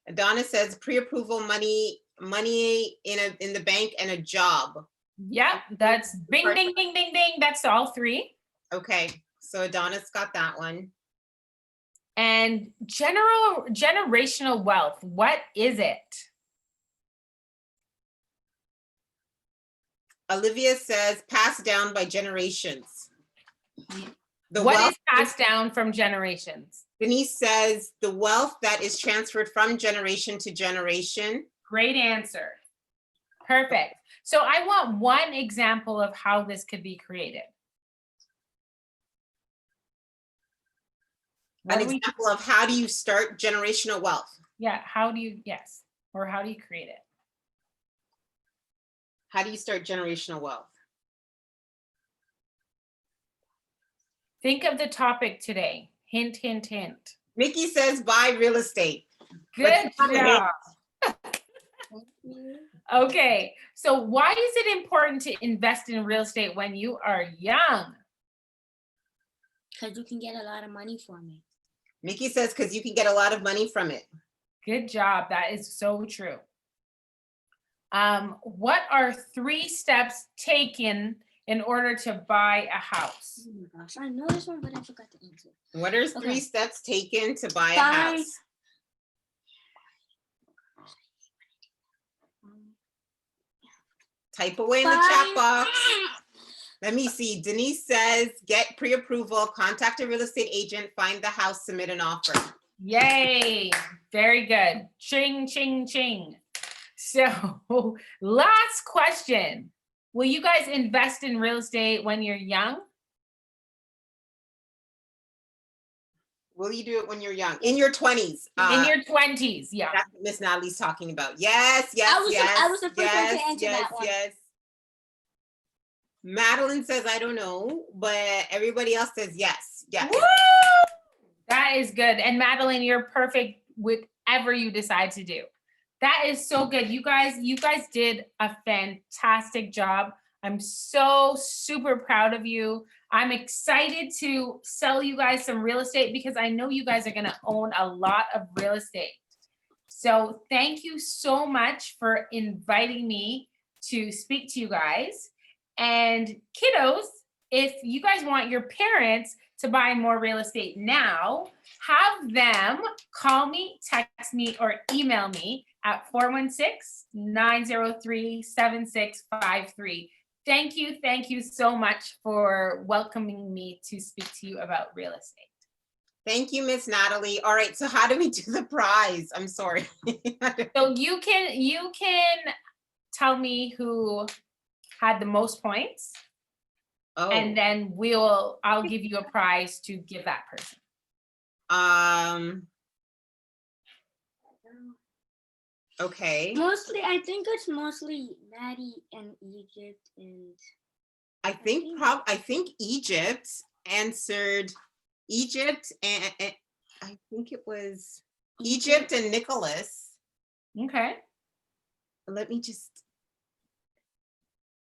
Adonis says pre-approval money in the bank and a job. Yep, that's bing, ding, ding, ding, ding. That's all 3. Okay, so Adonis got that one. And generational wealth, what is it? Olivia says passed down by generations. What is passed down from generations? Denise says the wealth that is transferred from generation to generation. Great answer. Perfect. So I want one example of how this could be created. An example of how do you start generational wealth? Yeah, how do you, yes, or how do you create it? How do you start generational wealth? Think of the topic today. Hint, hint, hint. Mickey says buy real estate. Good But job. Thank you. Okay, so why is it important to invest in real estate when you are young? Because you can get a lot of money from it. Mickey says, because you can get a lot of money from it. Good job. That is so true. What are 3 steps taken in order to buy a house? Oh my gosh, I know this one, but I forgot to answer. What are 3 Okay. steps taken to buy a Buy- house? Type away in the chat box. Let me see. Denise says, get pre-approval, contact a real estate agent, find the house, submit an offer. Yay, very good. Ching, ching, ching. So last question. Will you guys invest in real estate when you're young? Will you do it when you're young? In your 20s. In your 20s, yeah. That's what Miss Natalie's talking about. Yes, yes, I was the first one to yes, answer yes, that one. yes. Madeline says, I don't know, but everybody else says yes, yes. Woo! That is good. And Madeline, you're perfect whatever you decide to do. That is so good. You guys did a fantastic job. I'm so super proud of you. I'm excited to sell you guys some real estate because I know you guys are going to own a lot of real estate. So thank you so much for inviting me to speak to you guys. And kiddos, if you guys want your parents to buy more real estate now, have them call me, text me, or email me at 416-903-7653. Thank you so much for welcoming me to speak to you about real estate. Thank you, Miss Natalie. All right, so how do we do the prize? I'm sorry. So you can tell me who had the most points, Oh, and then I'll give you a prize to give that person. Okay. Mostly, I think it's mostly Maddie and Egypt and. I think Egypt answered Egypt, and I think it was Egypt and Nicholas. Okay. Let me just.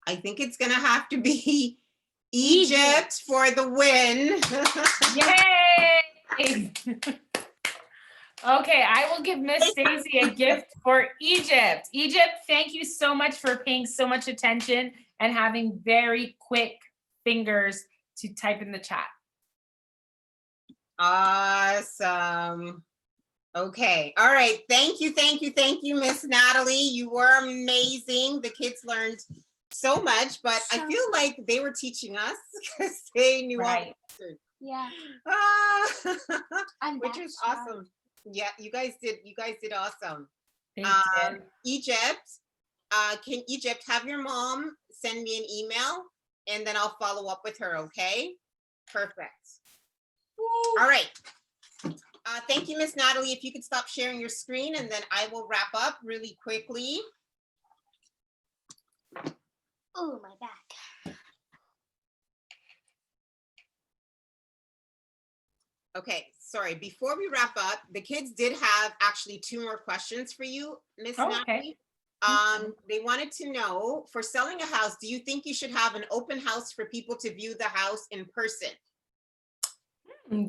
I think it's gonna have to be Egypt for the win. Yay! Okay, I will give Miss Stacy a gift for Egypt. Egypt, thank you so much for paying so much attention and having very quick fingers to type in the chat. Awesome. Okay. All right. Thank you, Miss Natalie. You were amazing. The kids learned so much, but I feel like they were teaching us because they knew all the answers. Yeah. Which is awesome. Yeah, you guys did awesome. They did. Egypt, can Egypt have your mom send me an email and then I'll follow up with her, okay? Perfect. Woo. All right. Thank you, Miss Natalie. If you could stop sharing your screen and then I will wrap up really quickly. Oh, my back. Okay, sorry. Before we wrap up, the kids did have actually 2 more questions for you, Miss Natalie. They wanted to know, for selling a house, do you think you should have an open house for people to view the house in person?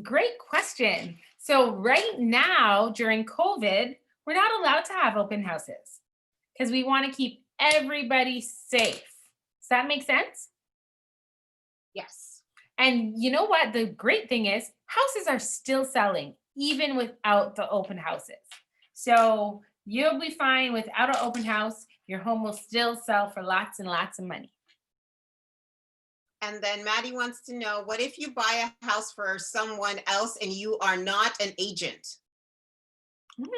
Great question. So right now during COVID, we're not allowed to have open houses because we want to keep everybody safe. Does that make sense? Yes. And you know what? The great thing is houses are still selling even without the open houses. So you'll be fine without an open house. Your home will still sell for lots and lots of money. And then Maddie wants to know, what if you buy a house for someone else and you are not an agent? What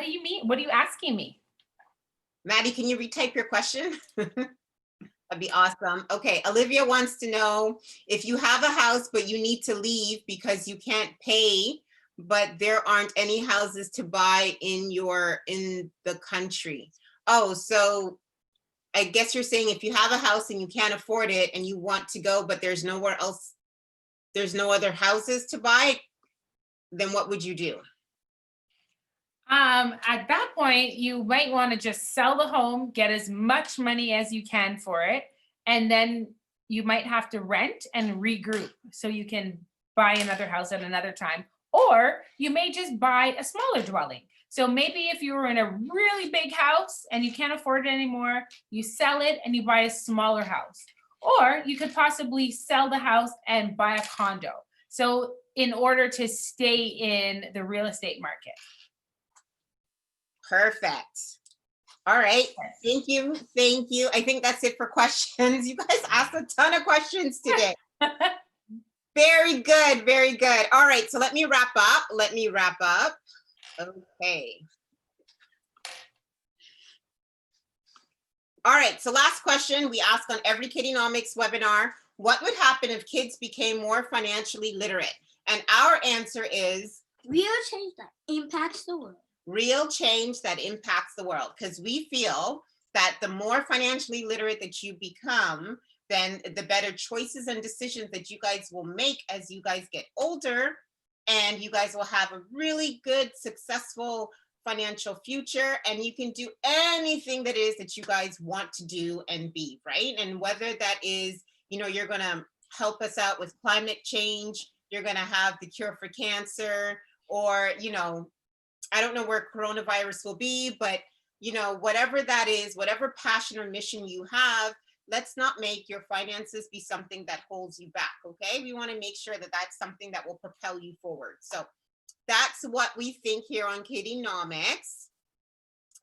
do you mean? What are you asking me? Maddie, can you retype your question? That'd be awesome. Okay, Olivia wants to know, if you have a house but you need to leave because you can't pay, but there aren't any houses to buy in the country. Oh, so I guess you're saying if you have a house and you can't afford it and you want to go, but there's nowhere else, there's no other houses to buy, then what would you do? At that point, you might want to just sell the home, get as much money as you can for it, and then you might have to rent and regroup so you can buy another house at another time. Or you may just buy a smaller dwelling. So maybe if you were in a really big house and you can't afford it anymore, you sell it and you buy a smaller house. Or you could possibly sell the house and buy a condo. So in order to stay in the real estate market. Perfect. All right. Thank you. Thank you. I think that's it for questions. You guys asked a ton of questions today. Very good. Very good. All right. So let me wrap up. Okay. All right. So last question we ask on every KiddieNomics webinar, what would happen if kids became more financially literate? And our answer is real change that impacts the world. Real change that impacts the world, because we feel that the more financially literate that you become, then the better choices and decisions that you guys will make as you guys get older, and you guys will have a really good, successful financial future, and you can do anything that is that you guys want to do and be, right? And whether that is, you're going to help us out with climate change, you're going to have the cure for cancer, or, I don't know where coronavirus will be, but whatever that is, whatever passion or mission you have, let's not make your finances be something that holds you back, okay? We want to make sure that that's something that will propel you forward. So that's what we think here on KiddieNomics.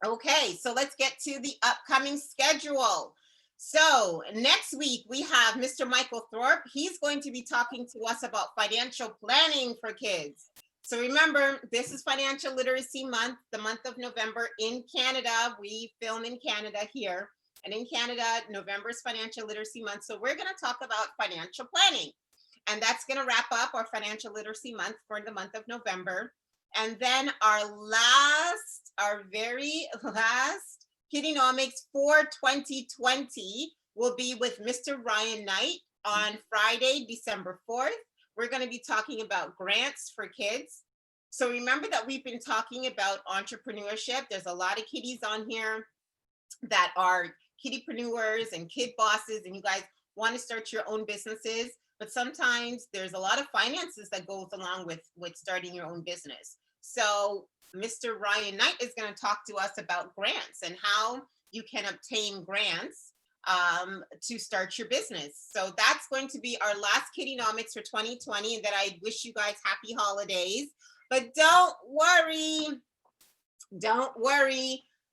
Okay, so let's get to the upcoming schedule. So next week we have Mr. Michael Thorpe. He's going to be talking to us about financial planning for kids. So remember, this is Financial Literacy Month, the month of November in Canada. We film in Canada here. And in Canada, November is Financial Literacy Month. So we're going to talk about financial planning. And that's going to wrap up our Financial Literacy Month for the month of November. And then our very last KiddieNomics for 2020 will be with Mr. Ryan Knight on Friday, December 4th. We're going to be talking about grants for kids. So remember that we've been talking about entrepreneurship. There's a lot of kiddies on here that are kiddiepreneurs and kid bosses, and you guys want to start your own businesses, but sometimes there's a lot of finances that goes along with starting your own business. So Mr. Ryan Knight is going to talk to us about grants and how you can obtain grants to start your business. So that's going to be our last KiddieNomics for 2020, and that I wish you guys happy holidays. But don't worry,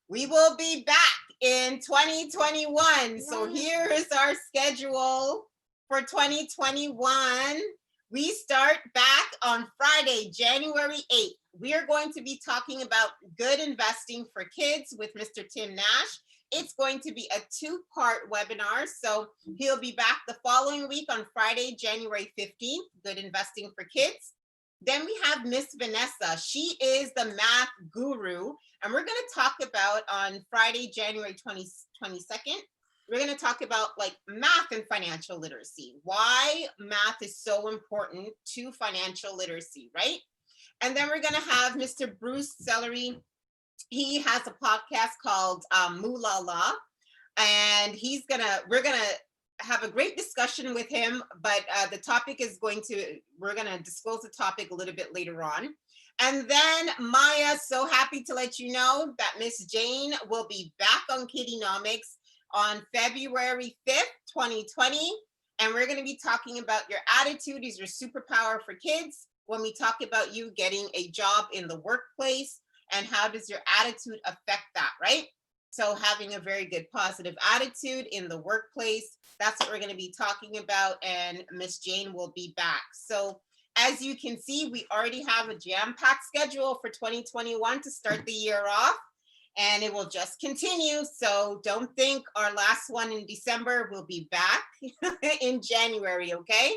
we will be back in 2021. So here is our schedule for 2021. We start back on Friday, January 8th. We are going to be talking about good investing for kids with Mr. Tim Nash. It's going to be a 2-part webinar. So he'll be back the following week on Friday, January 15th, good investing for kids. Then we have Miss Vanessa. She is the math guru. And we're going to talk about on Friday, January 22nd, we're going to talk about like math and financial literacy, why math is so important to financial literacy, right? And then we're going to have Mr. Bruce Sellery. He has a podcast called Moolah La, and we're going to have a great discussion with him, but the topic is we're going to disclose the topic a little bit later on. And then Maya, so happy to let you know that Miss Jane will be back on KiddieNomics on February 5th, 2020. And we're going to be talking about your attitude is your superpower for kids when we talk about you getting a job in the workplace and how does your attitude affect that, right? So having a very good positive attitude in the workplace, that's what we're going to be talking about. And Miss Jane will be back. So as you can see, we already have a jam-packed schedule for 2021 to start the year off, and it will just continue. So don't think our last one in December will be back in January, okay?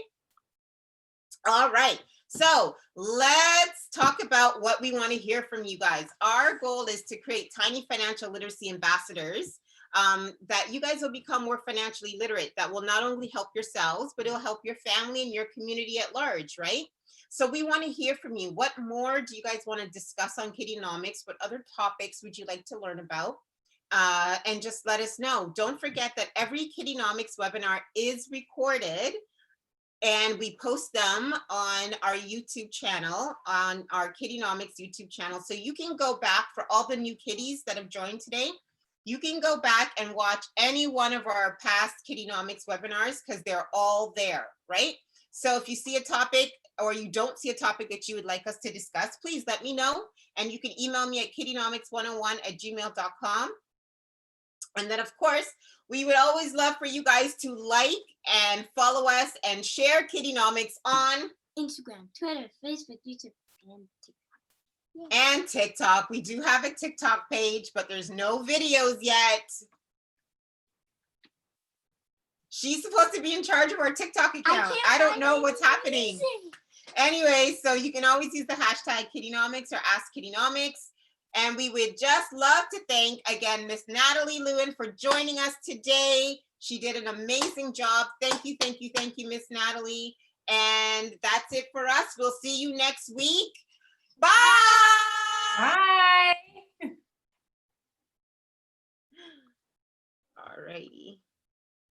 All right. So let's talk about what we want to hear from you guys. Our goal is to create tiny financial literacy ambassadors that you guys will become more financially literate, that will not only help yourselves, but it'll help your family and your community at large, right? So we want to hear from you. What more do you guys want to discuss on KiddieNomics? What other topics would you like to learn about? And just let us know. Don't forget that every KiddieNomics webinar is recorded, and we post them on our YouTube channel, on our KiddieNomics YouTube channel. So you can go back for all the new kiddies that have joined today. You can go back and watch any one of our past KiddieNomics webinars because they're all there, right? So if you see a topic or you don't see a topic that you would like us to discuss, please let me know. And you can email me at kiddienomics101@gmail.com. And then, of course, we would always love for you guys to like and follow us and share KiddieNomics on Instagram, Twitter, Facebook, YouTube, and TikTok. and TikTok. We do have a TikTok page, but there's no videos yet. She's supposed to be in charge of our TikTok account. I don't know what's happening. Anyway, so you can always use the hashtag KiddieNomics or Ask KiddieNomics. And we would just love to thank, again, Miss Natalie Lewin for joining us today. She did an amazing job. Thank you, thank you, thank you, Miss Natalie. And that's it for us. We'll see you next week. Bye. Bye. All righty.